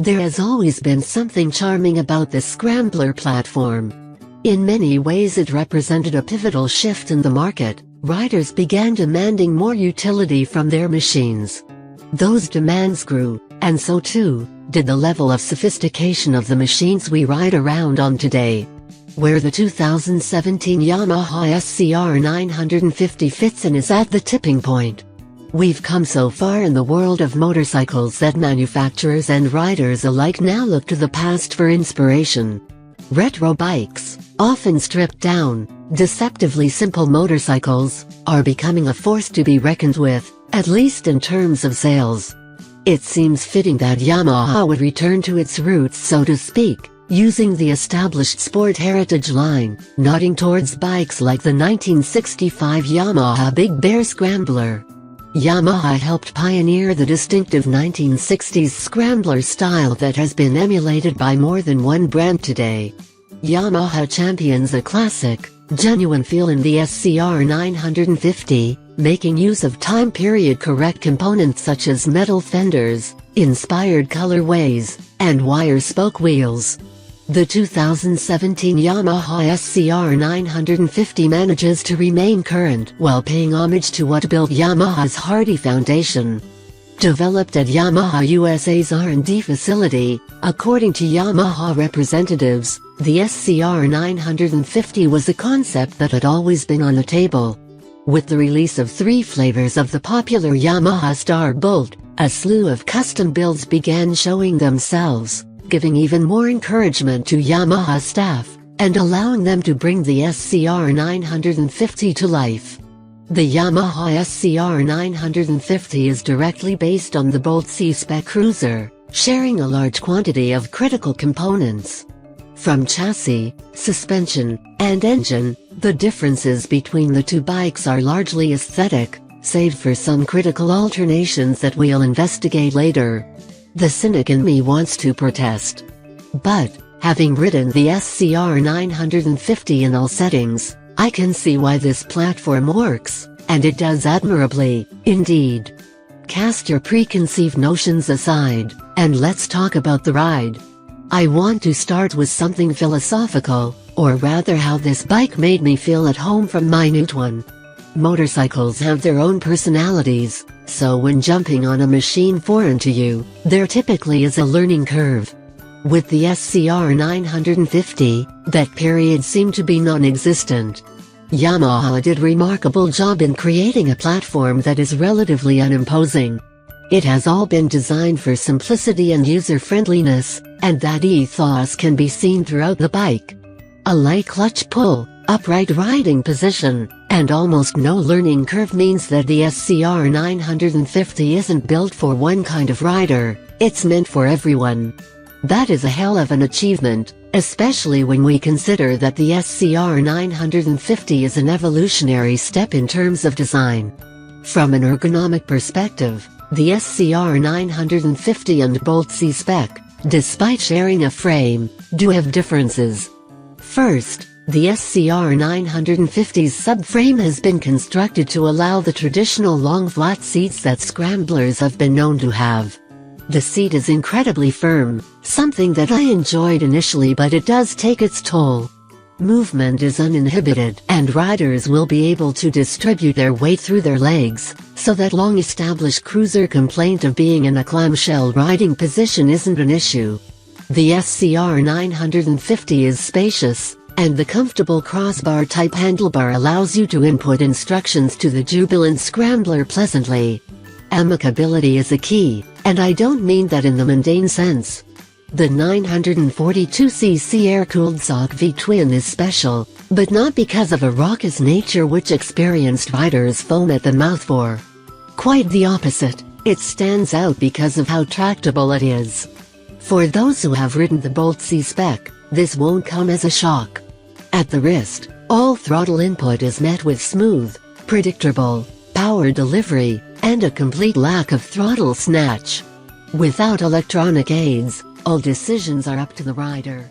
There has always been something charming about the Scrambler platform. In many ways it represented a pivotal shift in the market. Riders began demanding more utility from their machines. Those demands grew, and so too did the level of sophistication of the machines we ride around on today. Where the 2017 Yamaha SCR950 fits in is at the tipping point. We've come so far in the world of motorcycles that manufacturers and riders alike now look to the past for inspiration. Retro bikes, often stripped down, deceptively simple motorcycles, are becoming a force to be reckoned with, at least in terms of sales. It seems fitting that Yamaha would return to its roots, so to speak, using the established sport heritage line, nodding towards bikes like the 1965 Yamaha Big Bear Scrambler. Yamaha helped pioneer the distinctive 1960s Scrambler style that has been emulated by more than one brand today. Yamaha champions a classic, genuine feel in the SCR950, making use of time-period correct components such as metal fenders, inspired colorways, and wire spoke wheels. The 2017 Yamaha SCR950 manages to remain current while paying homage to what built Yamaha's hardy foundation. Developed at Yamaha USA's R&D facility, according to Yamaha representatives, the SCR950 was a concept that had always been on the table. With the release of 3 flavors of the popular Yamaha Star Bolt, a slew of custom builds began showing themselves, giving even more encouragement to Yamaha staff, and allowing them to bring the SCR950 to life. The Yamaha SCR950 is directly based on the Bolt C-Spec cruiser, sharing a large quantity of critical components. From chassis, suspension, and engine, the differences between the two bikes are largely aesthetic, save for some critical alternations that we'll investigate later. The cynic in me wants to protest. But, having ridden the SCR950 in all settings, I can see why this platform works, and it does admirably, indeed. Cast your preconceived notions aside, and let's talk about the ride. I want to start with something philosophical, or rather how this bike made me feel at home from minute one. Motorcycles have their own personalities, so when jumping on a machine foreign to you, there typically is a learning curve. With the SCR950, that period seemed to be non-existent. Yamaha did a remarkable job in creating a platform that is relatively unimposing. It has all been designed for simplicity and user-friendliness, and that ethos can be seen throughout the bike. A light clutch pull, upright riding position, and almost no learning curve means that the SCR950 isn't built for one kind of rider, it's meant for everyone. That is a hell of an achievement, especially when we consider that the SCR950 is an evolutionary step in terms of design. From an ergonomic perspective, the SCR950 and Bolt C-Spec, despite sharing a frame, do have differences. First, the SCR950's subframe has been constructed to allow the traditional long flat seats that Scramblers have been known to have. The seat is incredibly firm, something that I enjoyed initially, but it does take its toll. Movement is uninhibited, and riders will be able to distribute their weight through their legs, so that long-established cruiser complaint of being in a clamshell riding position isn't an issue. The SCR950 is spacious, and the comfortable crossbar-type handlebar allows you to input instructions to the jubilant Scrambler pleasantly. Amicability is a key, and I don't mean that in the mundane sense. The 942cc air-cooled SOC V-twin is special, but not because of a raucous nature which experienced riders foam at the mouth for. Quite the opposite, it stands out because of how tractable it is. For those who have ridden the Bolt C-Spec, this won't come as a shock. At the wrist, all throttle input is met with smooth, predictable power delivery, and a complete lack of throttle snatch. Without electronic aids, all decisions are up to the rider.